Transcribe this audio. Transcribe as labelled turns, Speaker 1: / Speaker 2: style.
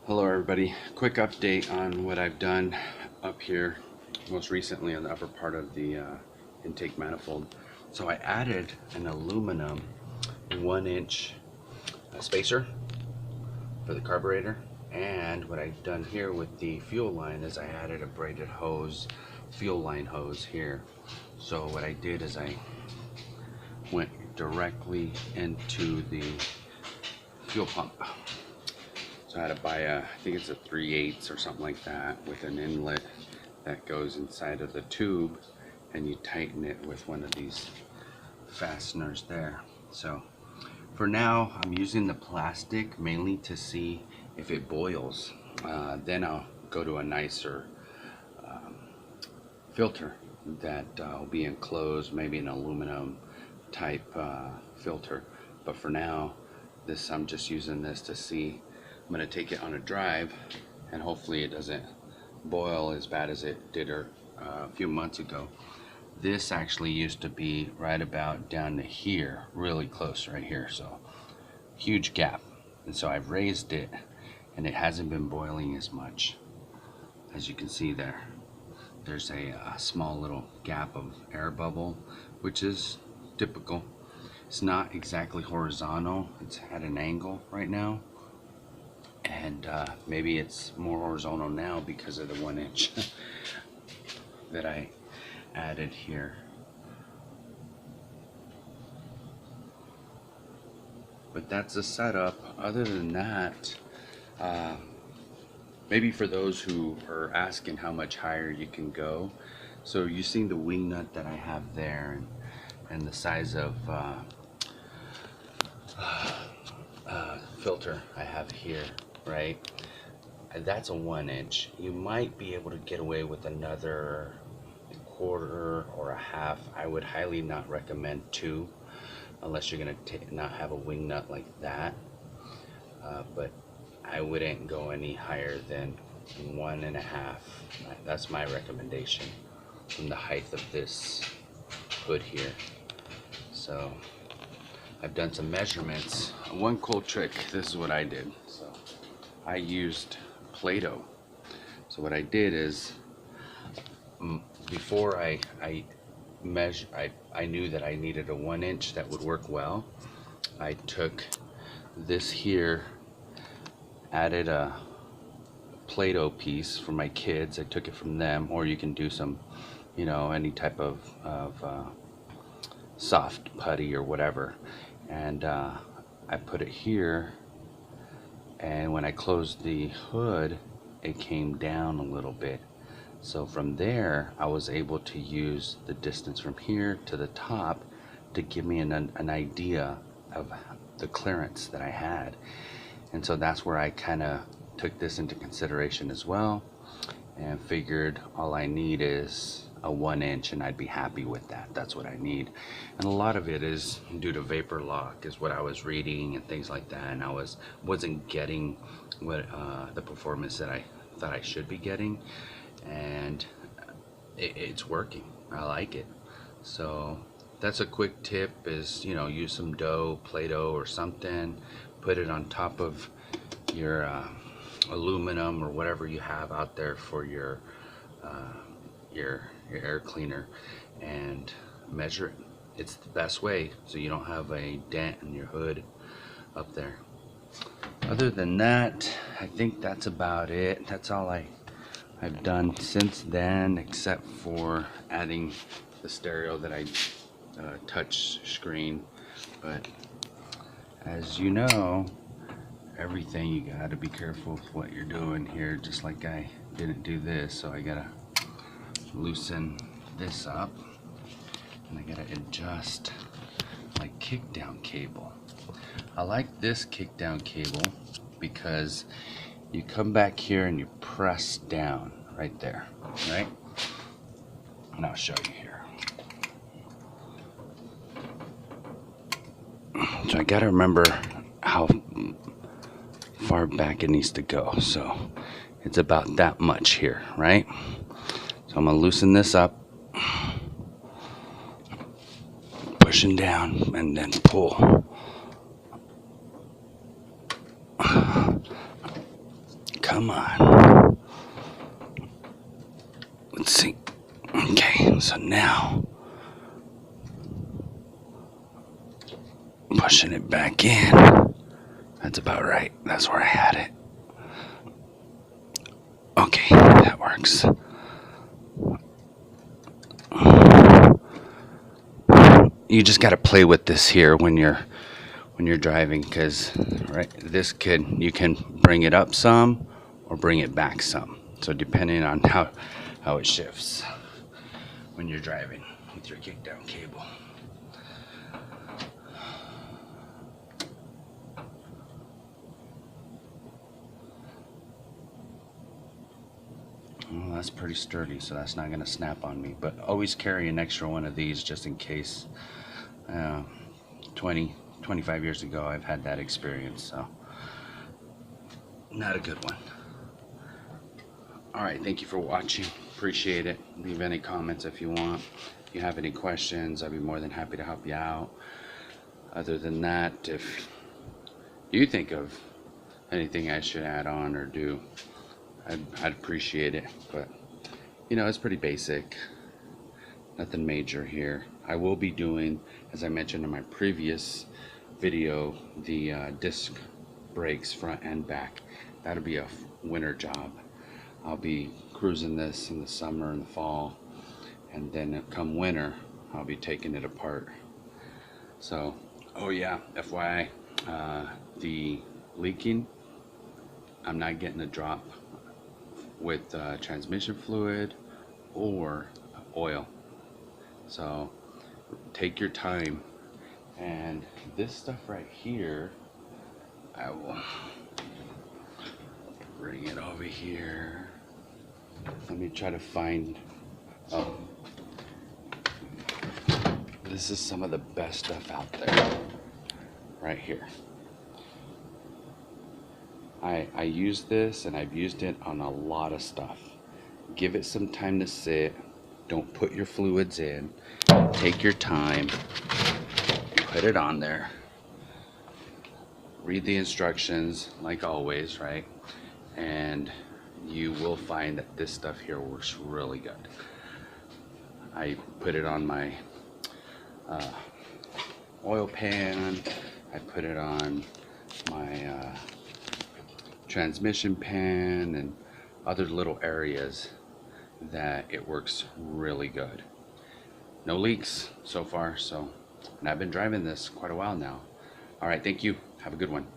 Speaker 1: Hello everybody, quick update on what I've done up here most recently on the upper part of the intake manifold. So I added an aluminum 1-inch spacer for the carburetor, and what I've done here with the fuel line is I added a braided hose, fuel line hose here. So what I did is I went directly into the fuel pump. So I had to buy I think it's a 3/8 or something like that, with an inlet that goes inside of the tube, and you tighten it with one of these fasteners there. So for now, I'm using the plastic mainly to see if it boils. Then I'll go to a nicer filter that will be enclosed, maybe an aluminum type filter. But for now, I'm just using this to see. I'm going to take it on a drive, and hopefully it doesn't boil as bad as it did a few months ago. This actually used to be right about down to here, really close right here, so huge gap. And so I've raised it, and it hasn't been boiling as much. As you can see there, there's a small little gap of air bubble, which is typical. It's not exactly horizontal, it's at an angle right now. And maybe it's more horizontal now because of the 1-inch that I added here. But that's the setup. Other than that, maybe for those who are asking how much higher you can go, so you see the wing nut that I have there, and the size of filter I have here, right? That's a 1-inch. You might be able to get away with another quarter or a half. I would highly not recommend 2 unless you're gonna not have a wing nut like that. But I wouldn't go any higher than 1.5. That's my recommendation from the height of this hood here. So I've done some measurements. One cool trick, this is what I did. So I used Play-Doh. So what I did is, before I knew that I needed a 1-inch that would work well. I took this here, added a Play-Doh piece for my kids. I took it from them, or you can do some, any type of soft putty or whatever. And I put it here, and when I closed the hood, it came down a little bit. So from there, I was able to use the distance from here to the top to give me an idea of the clearance that I had. And so that's where I kind of took this into consideration as well, and figured all I need is a 1-inch, and I'd be happy with that. That's what I need. And a lot of it is due to vapor lock, is what I was reading and things like that, and I wasn't getting what the performance that I thought I should be getting. And it's working. I like it. So that's a quick tip, is use some dough, Play-Doh or something, put it on top of your aluminum or whatever you have out there for your air cleaner, and measure it. It's the best way, so you don't have a dent in your hood up there. Other than that, I think that's about it. That's all I've done since then, except for adding the stereo that I touch screen. But as you know, everything, you gotta be careful with what you're doing here. Just like I didn't do this, so I gotta loosen this up, and I gotta adjust my kick down cable. I like this kick down cable because you come back here and you press down right there, right? And I'll show you here. So I gotta remember how far back it needs to go. So it's about that much here, right? So I'm gonna loosen this up, pushing down, and then pull. Come on. Let's see. Okay, so now pushing it back in. That's about right. That's where I had it. Okay, that works. You just got to play with this here when you're driving, because right, you can bring it up some or bring it back some. So depending on how it shifts when you're driving with your kickdown cable. Well, that's pretty sturdy, so that's not going to snap on me. But always carry an extra one of these just in case. 25 years ago, I've had that experience, so not a good one. All right, thank you for watching. Appreciate it. Leave any comments if you want. If you have any questions, I'd be more than happy to help you out. Other than that, if you think of anything I should add on or do, I'd appreciate it. But you know, it's pretty basic, nothing major here. I will be doing, as I mentioned in my previous video, the disc brakes front and back. That'll be a winter job. I'll be cruising this in the summer and the fall, and then come winter I'll be taking it apart. So, oh yeah, FYI, the leaking, I'm not getting a drop with transmission fluid or oil. So take your time. And this stuff right here, I will bring it over here. Let me try to find, oh, this is some of the best stuff out there right here. I use this, and I've used it on a lot of stuff. Give it some time to sit. Don't put your fluids in. Take your time. Put it on there. Read the instructions like always, right? And you will find that this stuff here works really good. I put it on my oil pan. I put it on my transmission pan and other little areas that it works really good. No leaks so far, so, and I've been driving this quite a while now. All right, thank you. Have a good one.